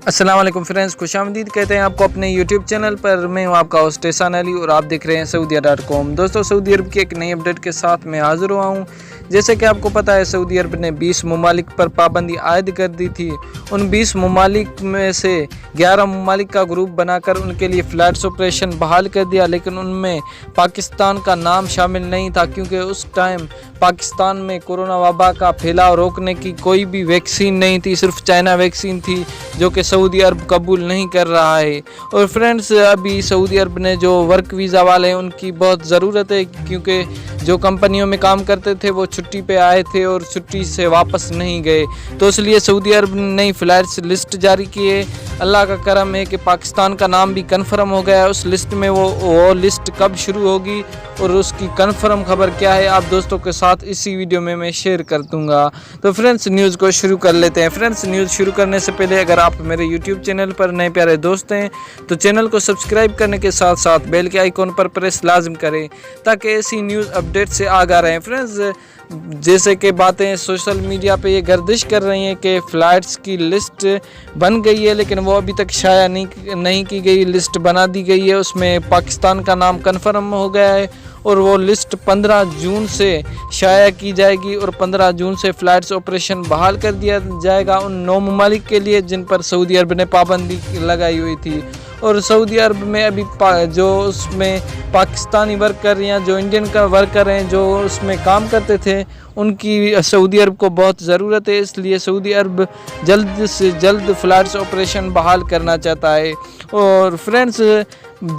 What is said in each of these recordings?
السلام علیکم فرینڈز، خوش آمدید کہتے ہیں آپ کو اپنے یوٹیوب چینل پر۔ میں ہوں آپ کا ہوسٹ احسان علی اور آپ دیکھ رہے ہیں سعودیہ.com۔ دوستو، سعودی عرب کی ایک نئی اپڈیٹ کے ساتھ میں حاضر ہوا ہوں۔ جیسے کہ آپ کو پتہ ہے، سعودی عرب نے 20 ممالک پر پابندی عائد کر دی تھی۔ ان 20 ممالک میں سے 11 ممالک کا گروپ بنا کر ان کے لیے فلائٹس آپریشن بحال کر دیا، لیکن ان میں پاکستان کا نام شامل نہیں تھا، کیونکہ اس ٹائم پاکستان میں کورونا وبا کا پھیلاؤ روکنے کی کوئی بھی ویکسین نہیں تھی، صرف چائنا ویکسین تھی جو کہ سعودی عرب قبول نہیں کر رہا ہے۔ اور فرینڈز، ابھی سعودی عرب نے جو ورک ویزا والے ہیں ان کی بہت ضرورت ہے، کیونکہ جو کمپنیوں میں کام کرتے تھے وہ چھٹی پہ آئے تھے اور چھٹی سے واپس نہیں گئے، تو اس لیے سعودی عرب نے نئی فلائٹس لسٹ جاری کی ہے۔ اللہ کا کرم ہے کہ پاکستان کا نام بھی کنفرم ہو گیا ہے اس لسٹ میں۔ وہ لسٹ کب شروع ہوگی اور اس کی کنفرم خبر کیا ہے، آپ دوستوں کے ساتھ اسی ویڈیو میں شیئر کر دوں گا۔ تو فرینڈز، نیوز کو شروع کر لیتے ہیں۔ فرینڈز، نیوز شروع کرنے سے پہلے اگر آپ میرے یوٹیوب چینل پر نئے پیارے دوست ہیں تو چینل کو سبسکرائب کرنے کے ساتھ ساتھ بیل کے آئیکن پر پریس لازم کریں تاکہ ایسی نیوز اپڈیٹ سے آگاہ رہیں۔ فرینڈز، جیسے کہ باتیں سوشل میڈیا پہ یہ گردش کر رہی ہیں کہ فلائٹس کی لسٹ بن گئی ہے، لیکن وہ ابھی تک شائع نہیں کی گئی۔ لسٹ بنا دی گئی ہے، اس میں پاکستان کا نام کنفرم ہو گیا ہے اور وہ لسٹ 15 جون سے شائع کی جائے گی اور 15 جون سے فلائٹس آپریشن بحال کر دیا جائے گا ان 9 ممالک کے لیے جن پر سعودی عرب نے پابندی لگائی ہوئی تھی۔ اور سعودی عرب میں ابھی جو اس میں پاکستانی ورکر یا جو انڈین کا ورکر ہیں جو اس میں کام کرتے تھے، ان کی سعودی عرب کو بہت ضرورت ہے، اس لیے سعودی عرب جلد سے جلد فلائٹس آپریشن بحال کرنا چاہتا ہے۔ اور فرینڈز،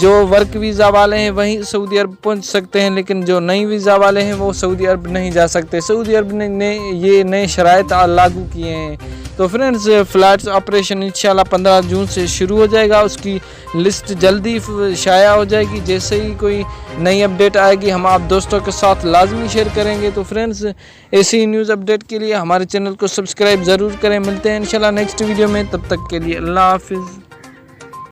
جو ورک ویزا والے ہیں وہیں سعودی عرب پہنچ سکتے ہیں، لیکن جو نئی ویزا والے ہیں وہ سعودی عرب نہیں جا سکتے۔ سعودی عرب نے یہ نئے شرائط لاگو کیے ہیں۔ تو فرینڈز، فلائٹس آپریشن انشاءاللہ 15 جون سے شروع ہو جائے گا، اس کی لسٹ جلدی شائع ہو جائے گی۔ جیسے ہی کوئی نئی اپڈیٹ آئے گی ہم آپ دوستوں کے ساتھ لازمی شیئر کریں گے۔ تو فرینڈز، ایسی نیوز اپڈیٹ کے لیے ہمارے چینل کو سبسکرائب ضرور کریں۔ ملتے ہیں انشاءاللہ نیکسٹ ویڈیو میں، تب تک کے لیے اللہ حافظ۔